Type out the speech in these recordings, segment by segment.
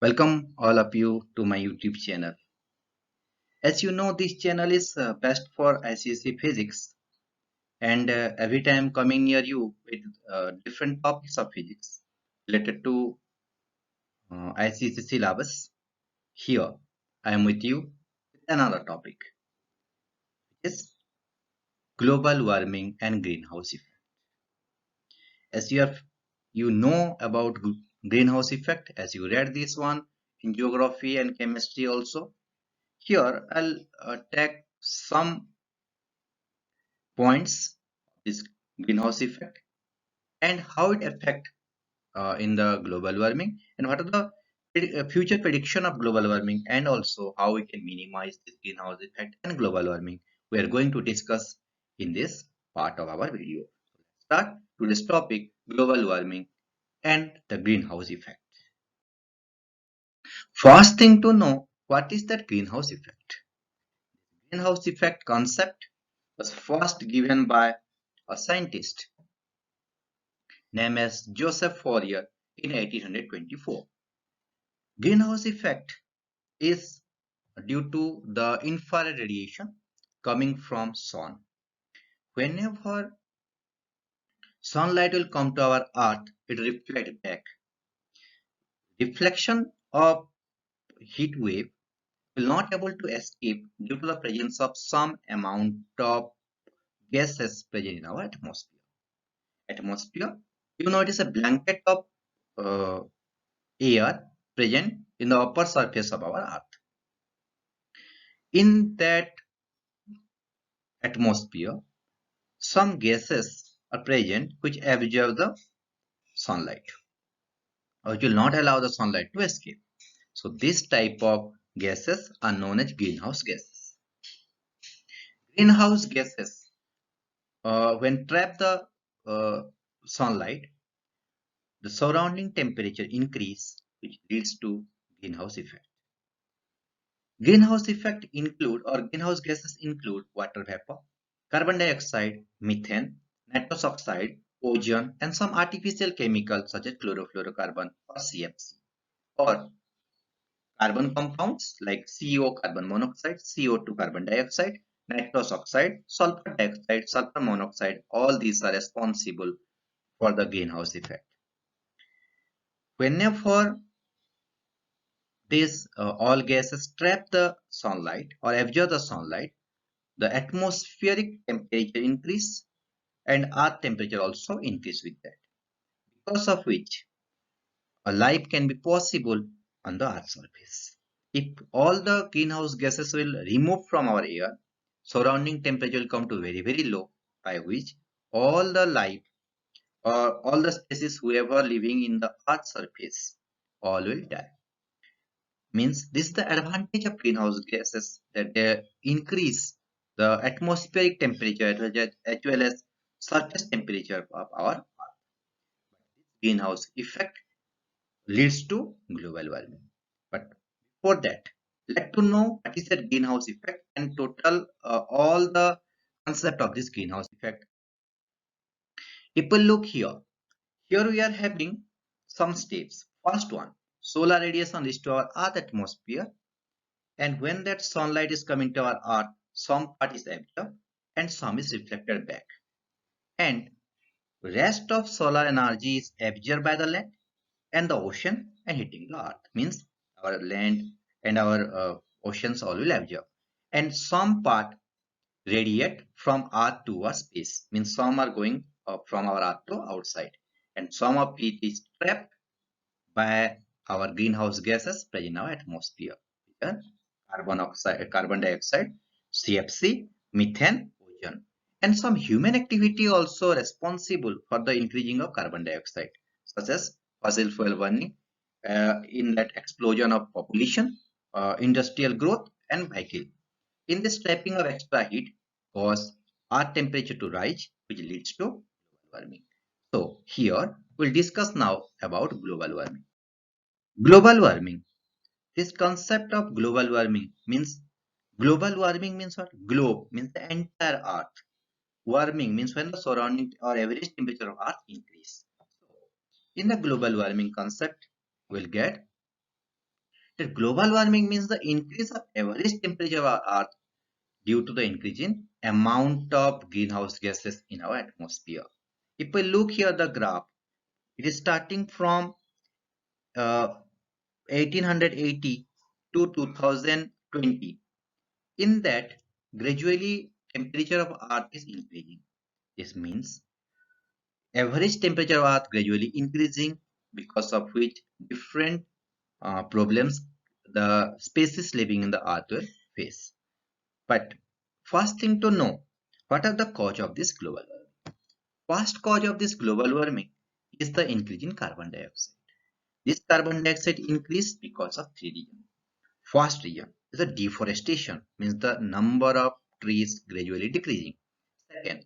Welcome all of you to my YouTube channel. As you know, this channel is best for ICSE physics, and every time coming near you with different topics of physics related to ICSE syllabus. Here, I am with you with another topic, which is global warming and greenhouse effect. As you know about greenhouse effect, as you read this one in geography and chemistry also. Here, I'll take some points this greenhouse effect and how it affect in the global warming and what are the future prediction of global warming and also how we can minimize this greenhouse effect and global warming we are going to discuss in this part of our video. Start today's topic, global warming and the greenhouse effect. First thing to know, what is that greenhouse effect? Greenhouse effect concept was first given by a scientist named as Joseph Fourier in 1824. Greenhouse effect is due to the infrared radiation coming from sun. Whenever sunlight will come to our earth, it reflects back. Reflection of heat wave will not able to escape due to the presence of some amount of gases present in our atmosphere. Atmosphere, you know, it is a blanket of uh, air present in the upper surface of our earth. In that atmosphere, some gases are present which absorb the sunlight or which will not allow the sunlight to escape. So this type of gases are known as greenhouse gases. Greenhouse gases, when trap the sunlight, the surrounding temperature increase, which leads to greenhouse effect. Greenhouse effect include or greenhouse gases include water vapor, carbon dioxide, methane, nitrous oxide, ozone, and some artificial chemicals such as chlorofluorocarbon or CFC, or carbon compounds like CO carbon monoxide, CO2 carbon dioxide, nitrous oxide, sulfur dioxide, sulfur monoxide. All these are responsible for the greenhouse effect. Whenever these all gases trap the sunlight or absorb the sunlight, the atmospheric temperature increase and earth temperature also increase with that, because of which a life can be possible on the earth's surface. If all the greenhouse gases will remove from our air, surrounding temperature will come to very low, by which all the life or all the species whoever living in the earth's surface all will die. Means this is the advantage of greenhouse gases, that they increase the atmospheric temperature as well as surface temperature of our earth. Greenhouse effect leads to global warming. But before that, let to know what is the greenhouse effect and total all the concept of this greenhouse effect. People look here. Here we are having some steps. First one, solar radiation reaches to our earth atmosphere, and when that sunlight is coming to our earth, some part is absorbed and some is reflected back. And rest of solar energy is absorbed by the land and the ocean and hitting the earth. Means our land and our oceans all will absorb. And some part radiate from earth towards space. Means some are going from our earth to outside. And some of it is trapped by our greenhouse gases present in our atmosphere. Here, carbon dioxide, CFC, methane, ozone. And some human activity also responsible for the increasing of carbon dioxide, such as fossil fuel burning, in that explosion of population, industrial growth, and vehicle. In this trapping of extra heat, cause earth temperature to rise, which leads to global warming. So here we'll discuss now about global warming. Global warming. This concept of global warming means what? Globe means the entire earth. Warming means when the surrounding or average temperature of earth increase. In the global warming concept, we'll get The global warming means the increase of average temperature of our Earth due to the increase in amount of greenhouse gases in our atmosphere. If we look here the graph, it is starting from 1880 to 2020. In that, gradually temperature of Earth is increasing. This means average temperature of Earth gradually increasing, because of which different problems the species living in the Earth will face. But first thing to know, what are the cause of this global warming? First cause of this global warming is the increase in carbon dioxide. This carbon dioxide increase because of three reasons. First reason is the deforestation, means the number of trees gradually decreasing. Second,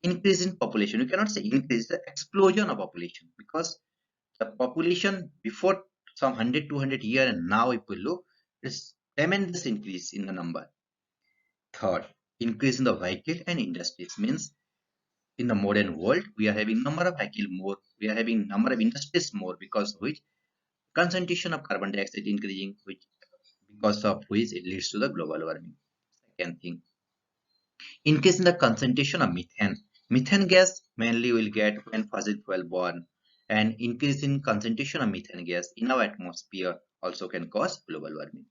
increase in population. You cannot say increase, the explosion of population, because the population before some 100, 200 years and now if we look, is tremendous increase in the number. Third, increase in the vehicle and industries, means in the modern world we are having number of vehicle more, we are having number of industries more, because of which concentration of carbon dioxide increasing, which because of which it leads to the global warming. Second thing, increase in the concentration of methane. Methane gas mainly will get when fossil fuel burn, and increase in concentration of methane gas in our atmosphere also can cause global warming.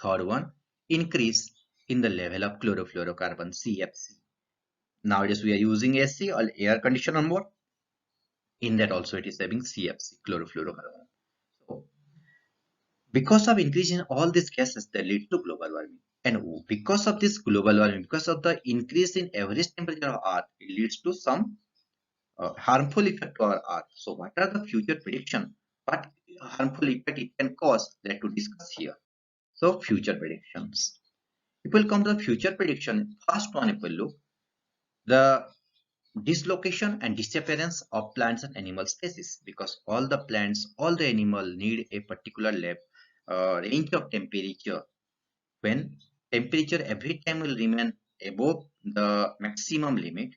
Third one, increase in the level of chlorofluorocarbon, CFC. Nowadays we are using AC or air conditioner more. In that also it is having CFC, chlorofluorocarbon. So because of increase in all these gases that lead to global warming. And because of this global warming, because of the increase in average temperature of Earth, it leads to some harmful effect to our Earth. So what are the future prediction? What harmful effect it can cause? That to discuss here. So future predictions. If we come to the future prediction, first one if we look, the dislocation and disappearance of plants and animal species, because all the plants, all the animal need a particular range of temperature. When temperature every time will remain above the maximum limit,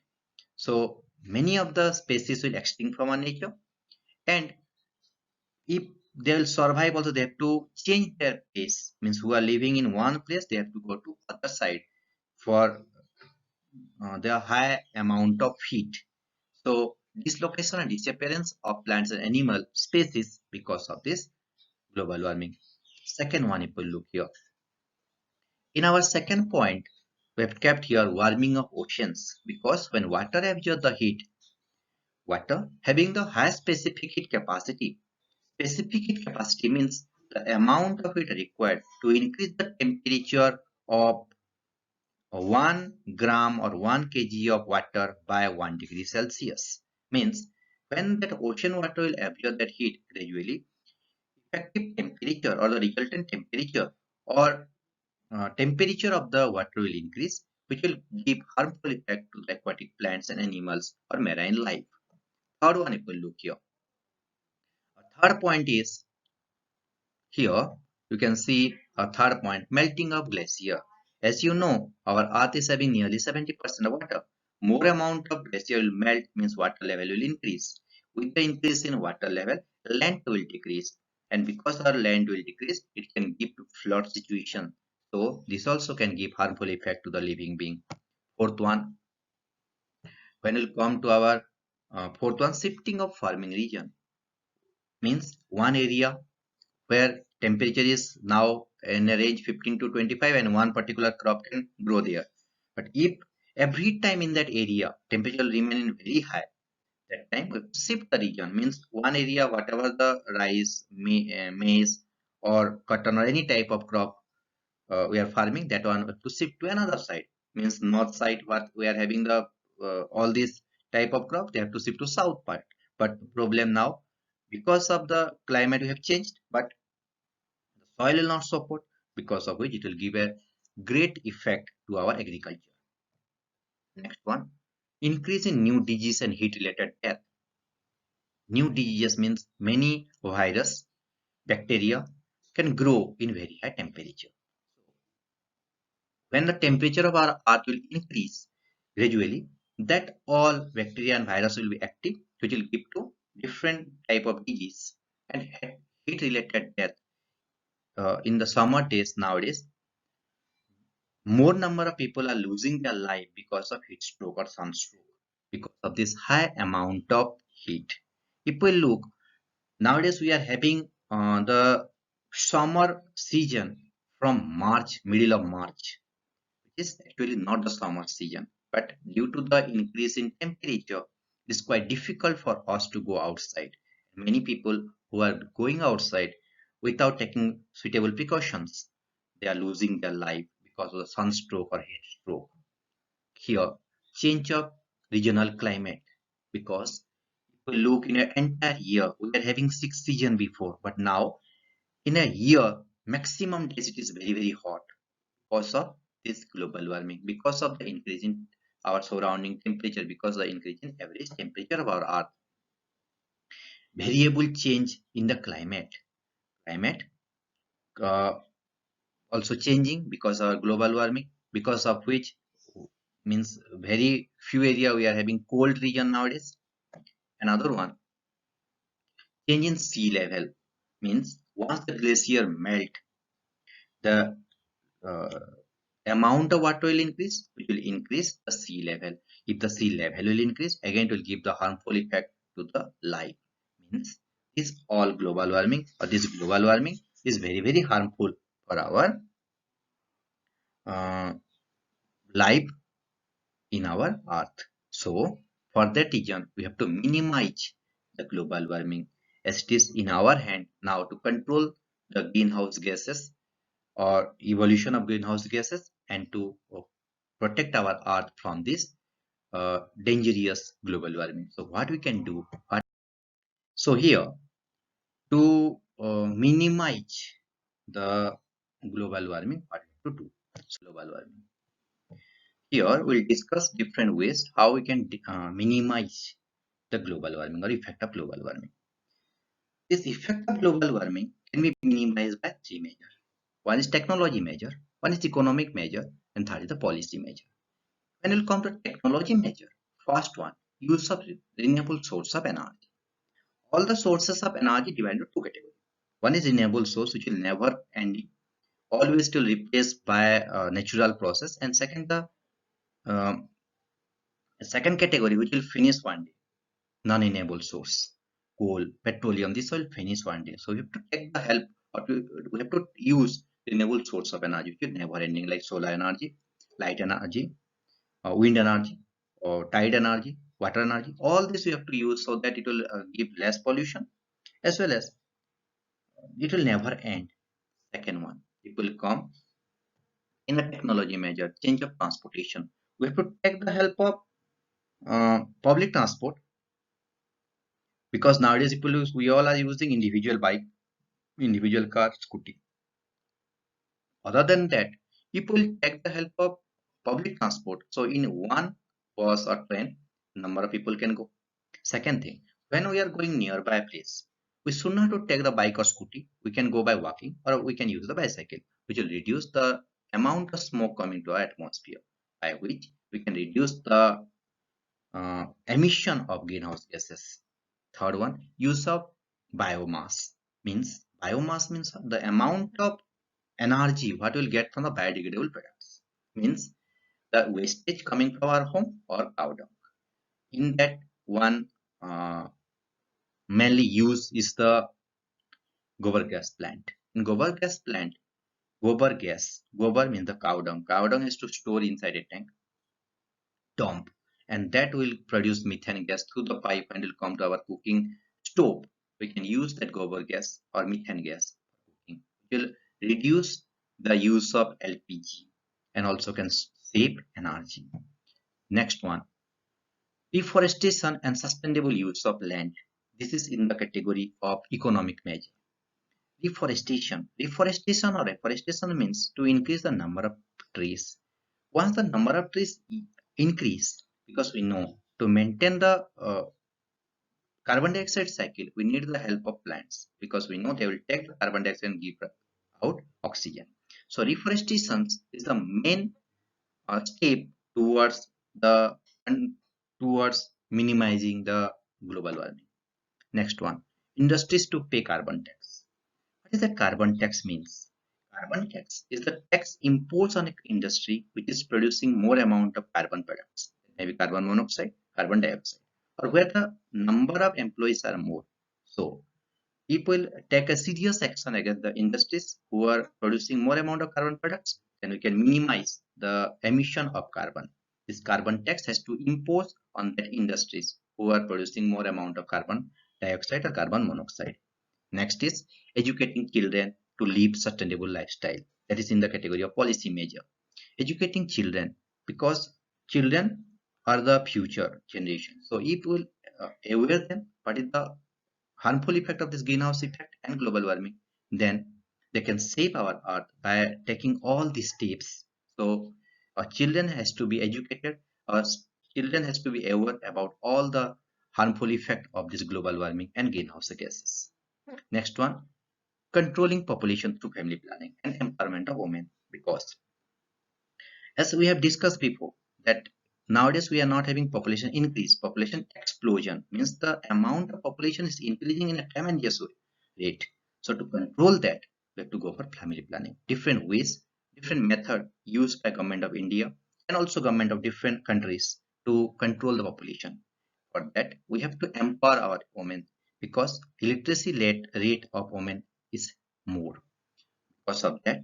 so many of the species will extinct from our nature, and if they will survive also they have to change their place, means who are living in one place they have to go to other side for their high amount of heat. So dislocation and disappearance of plants and animal species because of this global warming. Second one, if we look here, in our second point, we have kept here warming of oceans, because when water absorbs the heat, water having the high specific heat capacity. Specific heat capacity means the amount of heat required to increase the temperature of 1 gram or 1 kg of water by 1 degree Celsius. Means when that ocean water will absorb that heat gradually, effective temperature or the resultant temperature or temperature of the water will increase, which will give harmful effect to the aquatic plants and animals or marine life. Third one, if we look here. Third point is here, you can see a third point, melting of glacier. As you know, our earth is having nearly 70% of water. More amount of glacier will melt, means water level will increase. With the increase in water level, land will decrease. And because our land will decrease, it can give to flood situation. So this also can give harmful effect to the living being. Fourth one, when we come to our fourth one, shifting of farming region, means one area where temperature is now in a range 15 to 25 and one particular crop can grow there. But if every time in that area temperature will remain very high, that time we shift the region, means one area whatever the rice, maize or cotton or any type of crop we are farming, that one to shift to another side, means north side what we are having the all these type of crop, they have to shift to south part. But problem now, because of the climate we have changed, but the soil will not support, because of which it will give a great effect to our agriculture. Next one, increase in new disease and heat related death. New diseases means many virus, bacteria can grow in very high temperature. When the temperature of our earth will increase gradually, that all bacteria and virus will be active, which will give to different type of disease and heat related death. in the summer days nowadays, more number of people are losing their life because of heat stroke or sunstroke because of this high amount of heat. If we look, nowadays we are having the summer season from March, middle of March, which is actually not the summer season. But due to the increase in temperature, it is quite difficult for us to go outside. Many people who are going outside without taking suitable precautions, they are losing their life because of the sunstroke or heat stroke. Here, change of regional climate, because if we look in an entire year, we were having 6 seasons before, but now in a year, maximum days it is very hot because of this global warming, because of the increase in our surrounding temperature, because of the increase in average temperature of our earth. Variable change in the climate uh, also changing because of global warming, because of which means very few area we are having cold region nowadays. Another one, change in sea level, means once the glacier melt, the uh, amount of water will increase, which will increase the sea level. If the sea level will increase, again it will give the harmful effect to the life. Means this all global warming, or this global warming is very harmful for our uh, life in our earth. So for that reason, we have to minimize the global warming, as it is in our hand now to control the greenhouse gases or evolution of greenhouse gases, and to protect our earth from this dangerous global warming. So what we can do? So here, to minimize the global warming, what we have to do? So global warming. Here we'll discuss different ways how we can minimize the global warming or effect of global warming. This effect of global warming can be minimized by three measures. One is technology measure, one is economic measure, and third is the policy measure. When it will come to technology measure, first one, use of renewable source of energy. All the sources of energy divided into two categories. One is renewable source, which will never end, always to replace by natural process, and second the um, second category, which will finish one day, non-renewable source, coal, petroleum. This will finish one day. So we have to take the help, or we have to use renewable source of energy, which is never ending, like solar energy, light energy, wind energy, or tide energy, water energy. All this we have to use so that it will give less pollution, as well as it will never end. Second one, it will come in a technology measure, change of transportation. We have to take the help of public transport, because nowadays people we all are using individual bike, individual car, scooty. Other than that, people take the help of public transport. So in one bus or train, number of people can go. Second thing, when we are going nearby place, we should not to take the bike or scooty. We can go by walking, or we can use the bicycle, which will reduce the amount of smoke coming to our atmosphere, by which we can reduce the emission of greenhouse gases. Third one, use of biomass. Biomass means the amount of energy what we'll get from the biodegradable products. Means the wastage coming from our home or cow dung. In that one, mainly use is the gobar gas plant. In gobar gas plant, gobar means the cow dung. Cow dung is to store inside a tank, dump, and that will produce methane gas through the pipe and will come to our cooking stove. We can use that gobar gas or methane gas for cooking. It will reduce the use of LPG and also can save energy. Next one, deforestation and sustainable use of land. This is in the category of economic measure. Deforestation or afforestation means to increase the number of trees. Once the number of trees increase, because we know to maintain the carbon dioxide cycle, we need the help of plants, because we know they will take the carbon dioxide and give out oxygen. So reforestation is the main step towards the towards minimizing the global warming. Next one, industries to pay carbon tax. is that carbon tax means? Carbon tax is the tax imposed on an industry which is producing more amount of carbon products, maybe carbon monoxide, carbon dioxide, or where the number of employees are more. So people take a serious action against the industries who are producing more amount of carbon products, then we can minimize the emission of carbon. This carbon tax has to impose on the industries who are producing more amount of carbon dioxide or carbon monoxide. Next is educating children to live sustainable lifestyle. That is in the category of policy measure. Educating children, because children are the future generation. So if we will aware them what is the harmful effect of this greenhouse effect and global warming, then they can save our earth by taking all these steps. So our children has to be educated, our children has to be aware about all the harmful effect of this global warming and greenhouse gases. Next one, controlling population through family planning and empowerment of women, because as we have discussed before that nowadays we are not having population increase, population explosion means the amount of population is increasing in a tremendous rate. So to control that, we have to go for family planning. Different ways, different method used by government of India and also government of different countries to control the population. For that, we have to empower our women, because illiteracy rate of women is more. Because of that,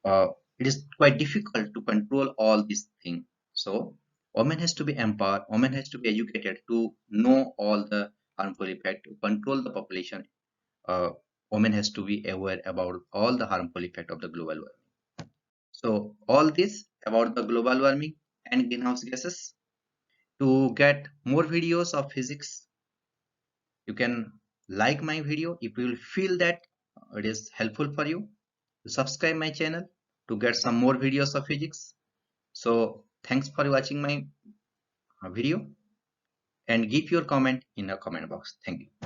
it is quite difficult to control all these things. So women has to be empowered, women has to be educated to know all the harmful effect, to control the population. Women has to be aware about all the harmful effect of the global warming. So all this about the global warming and greenhouse gases. To get more videos of physics, you can like my video if you will feel that it is helpful for you. To subscribe my channel to get some more videos of physics. So thanks for watching my video and give your comment in the comment box. Thank you.